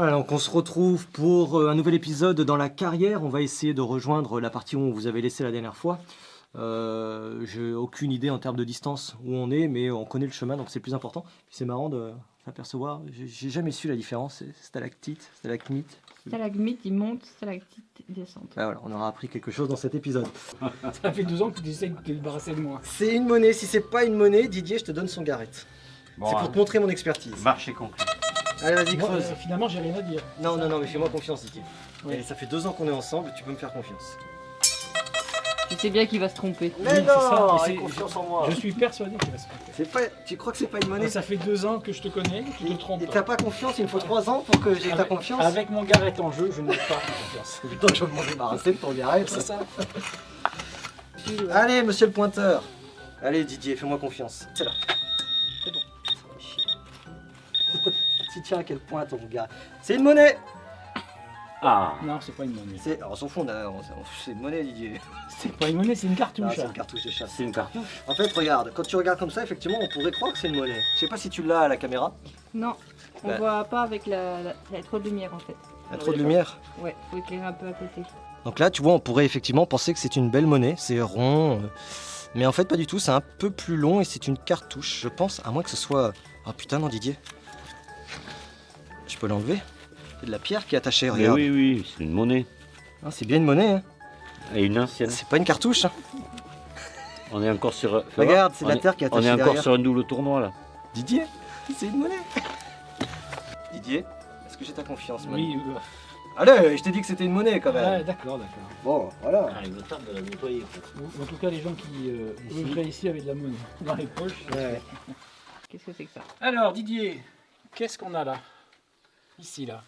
Voilà, donc on se retrouve pour un nouvel épisode dans la carrière. On va essayer de rejoindre la partie où on vous avait laissé la dernière fois. J'ai aucune idée en termes de distance où on est, mais on connaît le chemin, donc c'est le plus important. Puis c'est marrant de s'apercevoir. J'ai jamais su la différence. C'est stalactite, stalagmite. Stalagmite, il monte, stalactite, descente. Ah, voilà, on aura appris quelque chose dans cet épisode. Ça fait 2 ans que tu essaies de te débarrasser de moi. C'est une monnaie. Si c'est pas une monnaie, Didier, je te donne son garrette. Bon, c'est pour te montrer mon expertise. Marché conclu. Allez, vas-y, Moi, creuse. finalement, j'ai rien à dire. Non, mais fais-moi confiance, Didier. Ouais. Et ça fait 2 ans qu'on est ensemble, tu peux me faire confiance. Tu sais bien qu'il va se tromper. Mais Oui, c'est ça, non, et aie confiance en moi. Je suis persuadé qu'il va se tromper. C'est pas... Tu crois que c'est pas une monnaie? Ça fait 2 ans que je te connais, tu te trompes Et pas. t'as pas confiance, il me faut 3 ans pour que j'ai ta confiance. Avec mon garette en jeu, je n'ai pas confiance. Putain, je vais m'en débarrasser de ton garette. C'est ça. Allez, monsieur le pointeur. Allez, Didier, fais-moi confiance. C'est là. C'est bon. Tu tiens à quel point ton gars? C'est une monnaie. Ah, Non, c'est pas une monnaie. On s'en fout, c'est une monnaie, Didier. C'est pas une monnaie, c'est une Ah, cartouche. c'est une cartouche de chasse. c'est une cartouche. En fait, regarde, quand tu regardes comme ça, effectivement, on pourrait croire que c'est une monnaie. Je sais pas si tu l'as à la caméra. Non, on Bah. voit pas avec la trop de lumière en fait. Il y a trop de lumière. Ouais, faut éclairer un peu à côté. Donc là, tu vois, on pourrait effectivement penser que c'est une belle monnaie, c'est rond, mais en fait pas du tout, c'est un peu plus long et c'est une cartouche, je pense, à moins que ce soit... Oh putain, non, Didier. Je peux l'enlever? C'est de la pierre qui est attachée, Mais regarde. oui, c'est une monnaie. Ah, c'est bien une monnaie, hein. Et une ancienne. C'est pas une cartouche, hein. On est encore sur. Regarde, c'est de la terre qui est On attachée est encore derrière. sur un double tournoi là. Didier, c'est une monnaie. Didier, est-ce que j'ai ta confiance, man? Oui, Allez, je t'ai dit que c'était une monnaie quand même. ouais, d'accord. Bon, voilà. il me tarde de la nettoyer. En tout cas, les gens qui œuvraient ici avaient de la monnaie dans les poches. Ouais. Qu'est-ce que c'est que ça? Alors, Didier, qu'est-ce qu'on a là? Ici, là.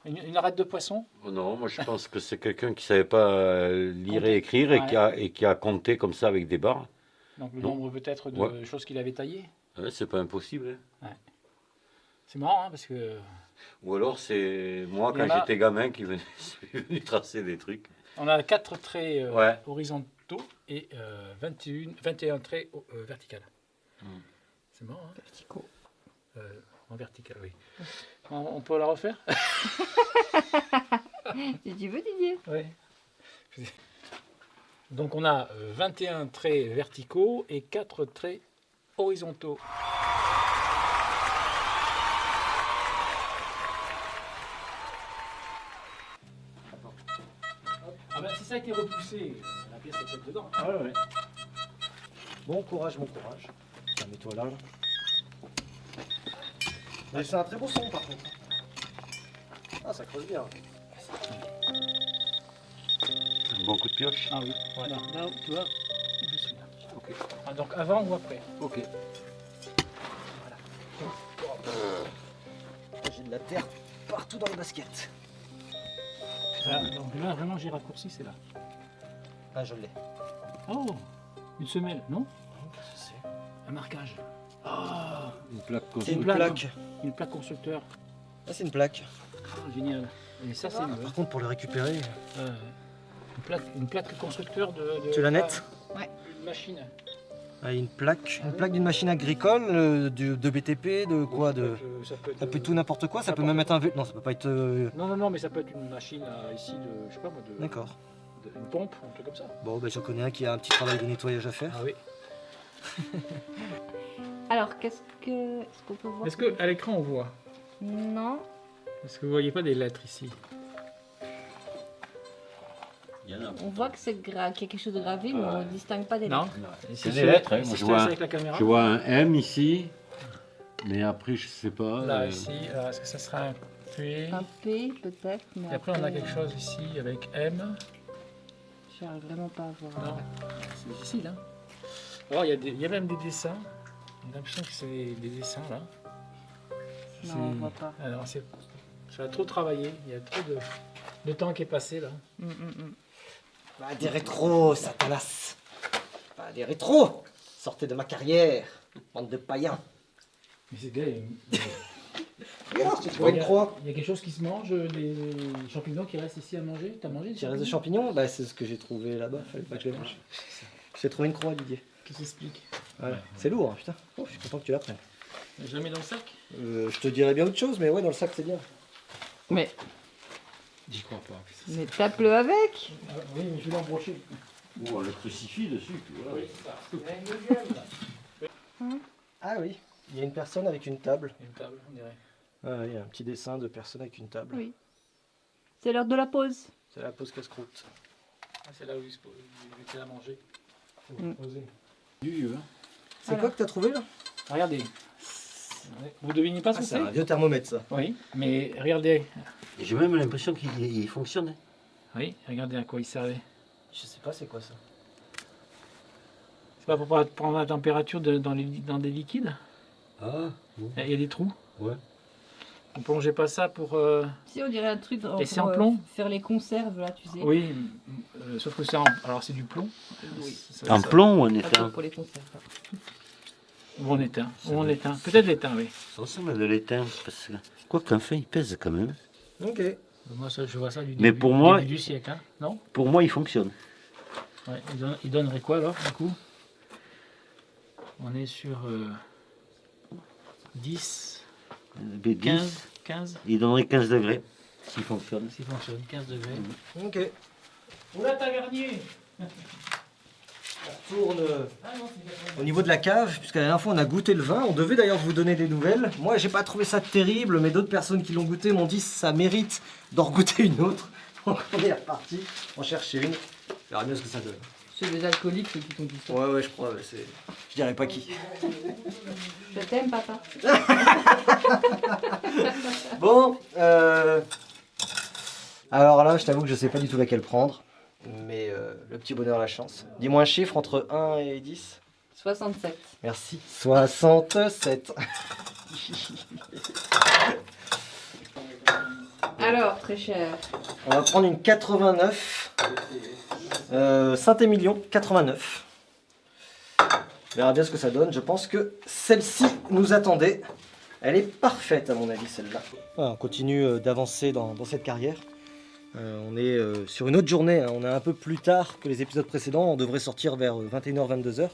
Une arête de poisson? Oh non, moi je pense que c'est quelqu'un qui savait pas lire et écrire Ouais. et qui a compté comme ça avec des barres. Donc le Non. nombre peut-être de Ouais. choses qu'il avait taillées. Ouais, c'est pas impossible. Hein. C'est marrant, hein, parce que Ou alors c'est moi Il y en quand a- j'étais gamin qui venais venu tracer des trucs. on a 4 traits Ouais. horizontaux et 21 traits verticales. Hmm. C'est marrant, hein? Verticaux. En vertical, oui. On peut la refaire? Si tu veux, Didier. Oui. Donc on a 21 traits verticaux et 4 traits horizontaux. Ah ben si ça a été repoussé, la pièce est peut-être dedans. Ah ouais. Bon courage, bon courage. Tiens, mets-toi là. Mais c'est un très beau son par contre. Ah, ça creuse bien. Un bon coup de pioche. Ah oui, voilà. Là, tu vois, je suis là. Ok. Ah, donc avant ou après? Ok. J'ai de la terre partout dans les baskets. Ah, donc là, vraiment, j'ai raccourci, c'est là. Ah, je l'ai. Oh, une semelle, non? Qu'est-ce que Un marquage. Ah, Une plaque c'est? C'est une une plaque. plaque. une plaque constructeur. Ah, c'est une plaque. Ah, génial. Et ça, c'est Par contre, pour le récupérer, une plaque constructeur de tu la nettes? Une machine. Ah, une plaque d'une machine agricole, de BTP, de quoi? Ça peut être tout n'importe quoi, ça peut même être un vélo. Non, ça peut pas être. Non, mais ça peut être une machine ici de, je sais pas moi, D'accord. une pompe, un truc comme ça. Bon, ben j'en connais un qui a un petit travail de nettoyage à faire. Ah oui. Alors, est-ce qu'on peut voir? Est-ce qu'à l'écran on voit? Non. Est-ce que vous voyez pas des lettres ici? Il y en a. On voit que qu'il y a quelque chose de gravé, mais on ne distingue pas des Non. lettres. C'est des lettres, hein. Si Moi, je je te laisse vois avec la caméra. Je vois un M ici, mais après je sais pas. Là, ici, est-ce que ça sera un P? Un P, peut-être. Mais Et après, on a quelque chose ici avec M. J'arrive vraiment pas à voir. Non, c'est difficile, hein. Alors, il y a même des dessins. J'ai l'impression que c'est des dessins, là. Non, on voit pas. Alors, ça a trop travaillé. Il y a trop de temps qui est passé, là. Bah, des rétros, Satanas. Bah, des rétros. Sortez de ma carrière, bande de païens. Mais c'est gars, Regarde, j'ai trouvé une croix. il y a quelque chose qui se mange, des champignons qui restent ici à manger. T'as mangé des Qui reste de champignons, bah, c'est ce que j'ai trouvé là-bas, fallait pas que je les mange. J'ai trouvé une croix, Didier. Qui s'explique? Ouais. C'est lourd, hein, putain. Oh, je suis content que tu la prennes. Jamais dans le sac? Je te dirais bien autre chose, mais ouais, dans le sac, c'est bien. Mais J'y crois pas. tape-le avec. Oui, mais je vais l'embrocher. Ou on le crucifie dessus. Tu vois. Ah oui, il y a une personne avec une table. Une table, on dirait. Ah, il y a un petit dessin de personne avec une table. Oui. C'est l'heure de la pause. C'est la pause casse-croûte. Ah, c'est là où il était à manger. Mm. Du vieux, hein. C'est quoi que tu as trouvé là? Regardez. Vous devinez pas ce que C'est un c'est? vieux thermomètre ça. Oui, mais regardez. J'ai même l'impression qu'il fonctionne. Oui, regardez à quoi il servait. Je sais pas c'est quoi ça. C'est pas pour prendre la température dans des liquides? Ah, Il y a des trous. ouais. On plongeait pas ça pour... Si, on dirait un truc Et c'est en plomb? faire les conserves, là, tu sais. Oui, sauf que c'est alors c'est du plomb. Oui. En plomb ou en Pas étain? pour les conserves. Ou en étain. Ou en étain. Peut-être l'étain, oui. Ça ressemble à de l'étain. Parce que... Quoi qu'en fait, il pèse quand même. Ok. Moi, je vois ça du Mais début, pour moi- début du siècle, hein. Non? Pour moi, il fonctionne. Ouais, il donnerait quoi alors, du coup? On est sur 10, 15, 15, Il donnerait 15 degrés s'il fonctionne. s'il fonctionne, 15 degrés. Ok. Oula, tavernier! Tourne au niveau de la cave, puisqu'à la dernière fois on a goûté le vin. On devait d'ailleurs vous donner des nouvelles. Moi j'ai pas trouvé ça terrible, mais d'autres personnes qui l'ont goûté m'ont dit que ça mérite d'en goûter une autre. Donc on est reparti, on cherchait une. On verra bien ce que ça donne. C'est des alcooliques ceux qui t'ont dit ça. Ouais, je crois, je dirais pas qui. Je t'aime, papa. Bon, alors là, je t'avoue que je sais pas du tout laquelle prendre. Mais le petit bonheur, la chance. Dis-moi un chiffre entre 1 et 10. 67. Merci. 67. Alors, très cher. On va prendre une 89. Saint-Émilion 89. On verra bien ce que ça donne. Je pense que celle-ci nous attendait. Elle est parfaite à mon avis celle-là. On continue d'avancer dans cette carrière. On est sur une autre journée. On est un peu plus tard que les épisodes précédents. On devrait sortir vers 21h, 22h.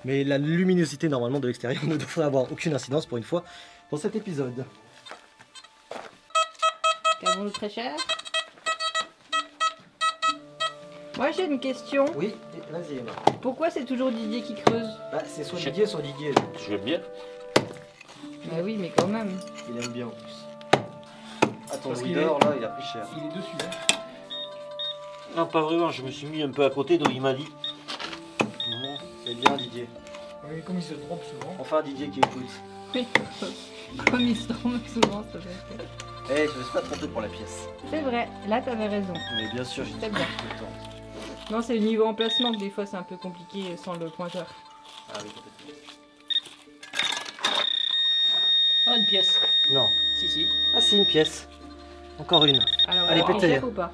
Mais la luminosité normalement de l'extérieur ne devrait avoir aucune incidence pour une fois dans cet épisode. Qu'avons-nous, très cher? Moi, j'ai une question. Oui, vas-y Emma. Pourquoi c'est toujours Didier qui creuse? Bah, c'est soit Didier, soit Didier. Je veux bien. Bah oui, mais quand même. Il aime bien en plus. Attends, Parce Louis qu'il d'or, là, il a pris cher. Il est dessus, hein. Non, pas vraiment. Je me suis mis un peu à côté, donc il m'a dit. Bon, c'est bien Didier. Oui, comme il se trompe souvent. Enfin Didier qui écoute. Oui. Comme il se trompe souvent, ça fait. Eh, je me suis pas trompé pour la pièce. C'est vrai, là, t'avais raison. Mais bien sûr, j'ai Très dit bien. tout le temps. Non, c'est le niveau emplacement que des fois c'est un peu compliqué sans le pointeur. Ah oui, peut-être. Ah, une pièce. Non. Si. Ah, c'est une pièce. Encore une. Alors, Elle est elle pétée. chef ou pas?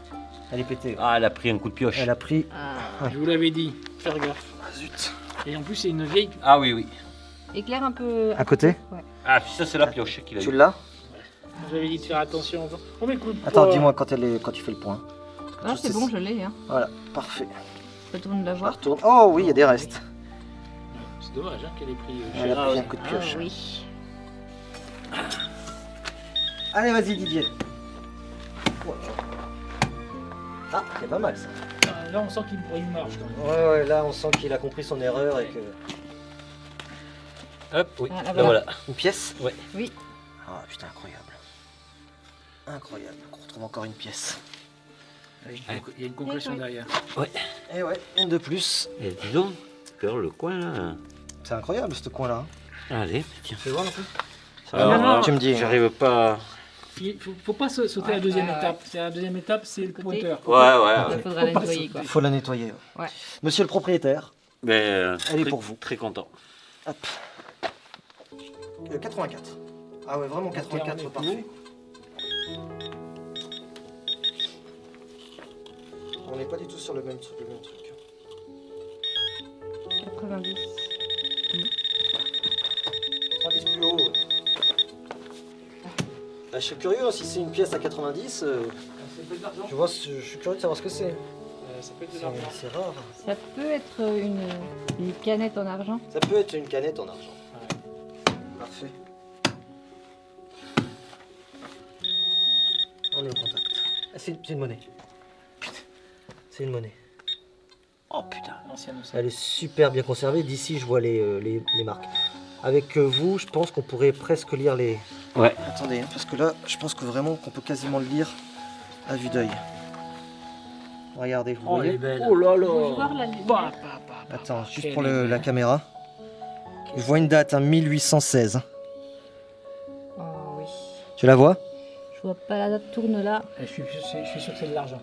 Elle est pétée. Ah, elle a pris un coup de pioche. Elle a pris. Ah. Je vous l'avais dit, faire gaffe. Ah zut. Et en plus, c'est une vieille. Ah oui. Éclaire un peu. À côté? Ouais. Ah, puis ça, c'est la pioche qu'il a Tu eu. l'as? J'avais dit de faire attention. Oh, mais écoute, Attends, dis-moi quand tu fais le point. Ah, c'est bon, je l'ai. Hein. Voilà, parfait. Retourne la Je la voir. retourne. Oh oui, il y a des restes. C'est dommage hein, qu'elle ait pris. Elle a cher. pris un coup de Ah pioche. oui. Allez, vas-y Didier. Ah, c'est pas mal ça. Ah, là, on sent qu'il marche quand même. Ouais, là on sent qu'il a compris son erreur et que. Hop, oui. Ah, Là, voilà. voilà. Une pièce? Ouais. Oui. Ah putain, incroyable. Incroyable, on retrouve encore une pièce. Il y a une concrétion derrière. Et ouais, une de plus. Et dis donc, Cœur, le coin là. C'est incroyable ce coin-là. Allez, tiens. Fais voir un peu. Alors, non, là, tu me dis. J'arrive pas. Il faut pas sauter à la deuxième étape. C'est la deuxième étape, c'est le Côté. pointeur. Il Ouais. faudra la nettoyer quoi. Il faut la nettoyer. Ouais. Monsieur le propriétaire, Mais Elle est très- pour vous. Très content. hop. 84. Ah ouais, vraiment 84, parfait. On n'est pas du tout sur le même truc. 90. 90 plus haut. Ouais. Ah, je suis curieux hein, si c'est une pièce à 90. Ça peut être de l'argent. Je suis curieux de savoir ce que c'est. Ça peut être de l'argent. C'est rare. Ça peut être une canette en argent. Ça peut être une canette en argent. Parfait. On est au contact. Ah, c'est une monnaie. Putain, c'est une monnaie. Oh putain, l'ancienne aussi. Elle est super bien conservée. D'ici, je vois les marques. Avec vous, je pense qu'on pourrait presque lire les... Ouais. Attendez, hein, parce que là, je pense que vraiment qu'on peut quasiment le lire à vue d'œil. Regardez, vous Oh, elle voyez? est belle. Oh là Je veux là. voir la lumière. Attends, juste Quelle pour est la belle. caméra. Je vois une date, hein, 1816. Oh oui. Tu la vois? Je vois pas la date tourne là. Je suis sûr que c'est de l'argent.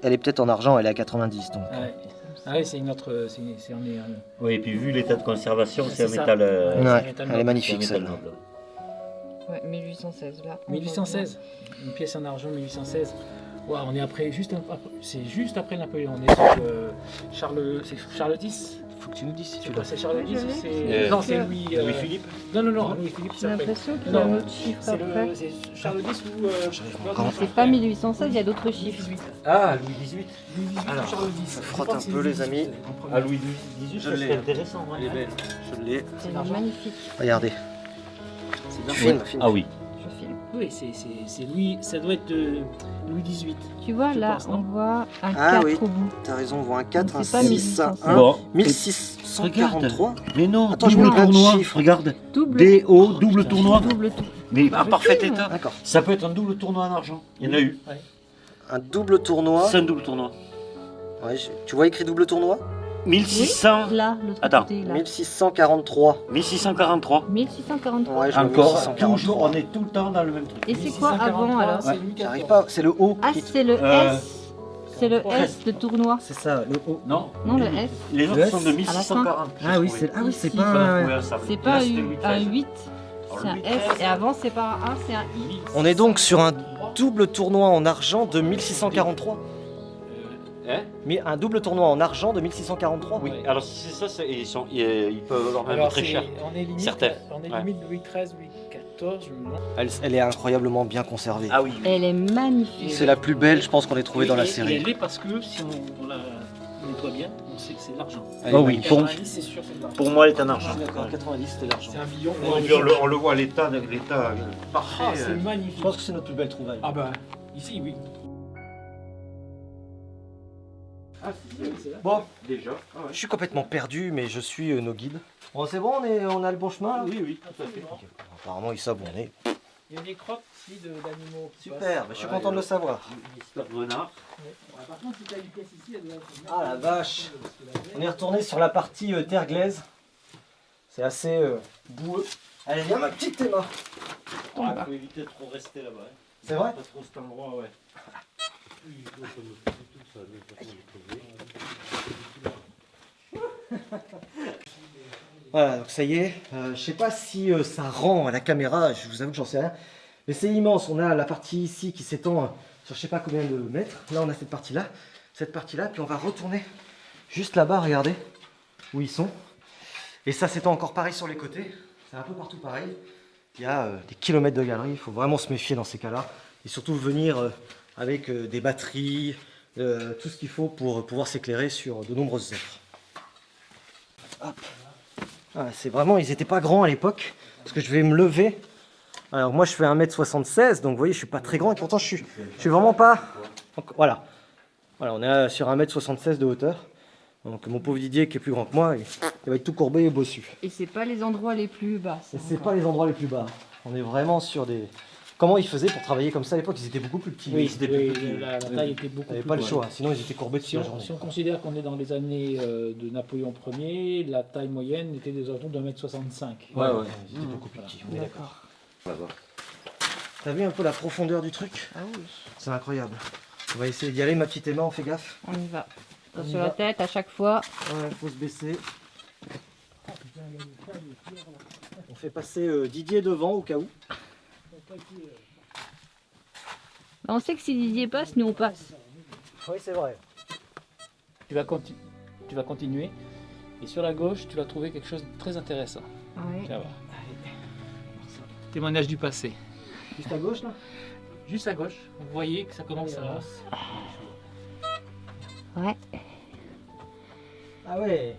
Elle est peut-être en argent, elle est à 90 donc. Ah ouais, ah ouais, c'est une autre. C'est on est. Oui, et puis vu l'état de conservation, c'est un C'est ça. métal. Ouais. Ouais, c'est un métal elle est noble. magnifique c'est un métal celle-là. noble. Ouais, 1816 là. 1816. Une pièce en argent 1816. Waouh, on est après, c'est juste après Napoléon. On est sur Charles X. Faut que tu nous dises si Je tu sais l'as. pas, c'est Charles X ou c'est. Euh, Non, c'est Louis. Louis-Philippe. Non, Louis-Philippe, J'ai ça s'appelle. l'impression qu'il y a un autre chiffre C'est après. c'est Charles X ou. encore. C'est pas 1816, il y a d'autres chiffres. 18. Ah, Louis XVIII. Louis XVIII Alors, ou Charles X. on frotte un peu, les amis. Ah, Louis XVIII, Je ça, l'ai. c'est intéressant. Elle est belle. Je l'ai. C'est magnifique. Regardez. C'est Filme. Ah oui. Je filme. Oui, c'est Louis. Ça doit être Louis XVIII. Tu vois Je là, pense, on non voit un Ah 4 oui. au bout. T'as raison, on voit un 4, un C'est pas 6, 1816. un 1. Bon. 1643. Mais non, Attends, je double vois pas de tournoi. chiffre. Regarde. Double. DO, double tournoi. Double tour. Mais en parfait film. état. D'accord. Ça peut être un double tournoi en argent. Il y en a eu. Un double tournoi. C'est un double tournoi. Ouais, tu vois écrit double tournoi? 1600. Là, l'autre Attends. côté là. 1643. 1643. 1643. Ouais, je vois Encore, 1643. toujours, on est tout le temps dans le même truc. Et c'est quoi avant alors? C'est Louis J'arrive XIV. pas, c'est le haut. Ah, qui- c'est le Euh, S. C'est le S de tournoi. C'est ça, le haut. Non. Non, le S. Les Le autres S sont de 1640. Ah oui, c'est Ici. pas un... C'est pas un 8, c'est un le S. Et avant, c'est pas un 1, c'est un I. On est donc sur un double tournoi en argent de 1643. Hein? Mais un double tournoi en argent de 1643. Oui, alors si c'est ça, ils peuvent avoir même Alors, très cher. on est limite. Certains. On est Ouais. limite Louis XIII, Louis XIV. Elle est incroyablement bien conservée. Ah oui. Elle est magnifique. C'est la plus belle, je pense, qu'on ait trouvée dans la série. Elle est parce que si on la nettoie bien, on sait que c'est de l'argent. Elle est Ah oui, magnifique. pour, 90, c'est sûr, c'est de l'argent. pour moi, elle est en Je argent. suis d'accord, 90 c'était l'argent. C'est un billon. On le voit, l'état parfait. Ah, c'est magnifique. Je pense que c'est notre plus belle trouvaille. Ah bah, ici, oui. Ah, c'est là. Bon, Déjà. je suis complètement perdu, mais je suis nos guides. Bon, c'est bon, on a le bon chemin là? Oui, tout à fait. Ok. Apparemment, ils savent où on est. Il y a des crottes ici d'animaux. qui Super, passent. bah, je suis content de le savoir. Mister Renard. Ouais. Par contre, si tu as une pièce ici, elle doit être. Ah la vache. On est retourné sur la partie terre glaise. C'est assez boueux. Allez, viens ma petite Théma. Il faut éviter de trop rester là-bas. C'est vrai? Pas trop cet endroit, ouais. Voilà, donc ça y est. Je sais pas si ça rend à la caméra, je vous avoue que j'en sais rien. Mais c'est immense. On a la partie ici qui s'étend sur je sais pas combien de mètres. Là, on a cette partie-là, puis on va retourner juste là-bas, regardez où ils sont. Et ça s'étend encore pareil sur les côtés. C'est un peu partout pareil. Il y a des kilomètres de galeries. Il faut vraiment se méfier dans ces cas-là. Et surtout venir avec des batteries, tout ce qu'il faut pour pouvoir s'éclairer sur de nombreuses œuvres. Hop. Ah, c'est vraiment, ils n'étaient pas grands à l'époque, parce que je vais me lever. Alors moi je fais 1m76, donc vous voyez je suis pas très grand, et pourtant je suis vraiment pas... Voilà, on est sur 1m76 de hauteur. Donc mon pauvre Didier qui est plus grand que moi, il va être tout courbé et bossu. Et c'est pas les endroits les plus bas. Et c'est pas les endroits les plus bas. On est vraiment sur des... Comment ils faisaient pour travailler comme ça à l'époque? Ils étaient beaucoup plus petits. Oui, Ils étaient plus petits. la taille était beaucoup Ils n'avaient plus pas le grande. choix, sinon ils étaient courbés toute Si la on, journée. si on considère qu'on est dans les années de Napoléon Ier, la taille moyenne était des alentours de 1m65. Ouais, ils étaient beaucoup plus petits, on est d'accord. D'accord. T'as vu un peu la profondeur du truc? Ah oui. C'est incroyable. On va essayer d'y aller, ma petite Emma, on fait gaffe. On y va. On y Sur va. la tête à chaque fois. Ouais, faut se baisser. On fait passer Didier devant au cas où. On sait que si Didier passe, nous on passe. Oui, c'est vrai. Tu vas continuer. Et sur la gauche, tu vas trouver quelque chose de très intéressant. Ouais. Tu vas voir. Témoignage du passé. Juste à gauche là? Juste à gauche, vous voyez que ça commence à... Ouais. Ah ouais.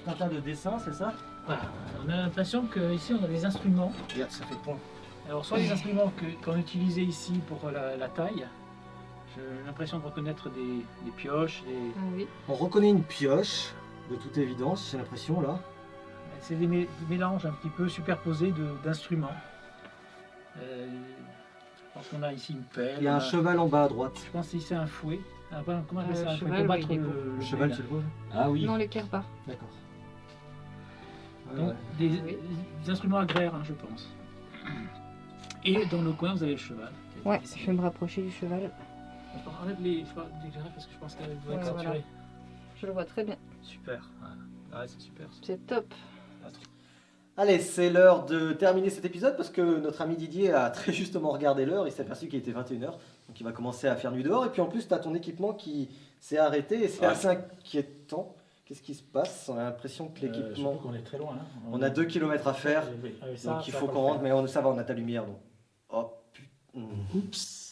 Tout un tas de dessins, c'est ça? Voilà. On a l'impression qu'ici on a des instruments. Regarde, ça fait point. Alors, soit les instruments qu'on utilisait ici pour la taille, j'ai l'impression de reconnaître des pioches, Ah oui. On reconnaît une pioche, de toute évidence, j'ai l'impression là. c'est des mélanges un petit peu superposés d'instruments. Je pense qu'on a ici une pelle. Il y a un cheval en bas à droite. Je pense que c'est un fouet. Comment on appelle ça? Un cheval, fouet pour battre oui, il est beau. Le cheval, tu le vois? Ah oui. Non, l'éclaire pas. D'accord. Donc, Oui. des instruments agraires, hein, je pense. Et dans le coin, vous avez le cheval. Ouais, je vais me rapprocher du cheval. Enlève les éclairages parce que je pense qu'elle doit être Ouais, saturée. voilà. Je le vois très bien. Super. Ouais, c'est super. C'est top. Allez, c'est l'heure de terminer cet épisode parce que notre ami Didier a très justement regardé l'heure. Il s'est aperçu qu'il était 21h. Donc il va commencer à faire nuit dehors. Et puis en plus, tu as ton équipement qui s'est arrêté et c'est Ouais. assez inquiétant. Qu'est-ce qui se passe? On a l'impression que l'équipement. Surtout qu'on est très loin. Hein. On a 2 km à faire. Avec ça, Donc il ça faut va qu'on pas le rentre, mais ça va, on a ta lumière. Donc. Oh putain. Oups.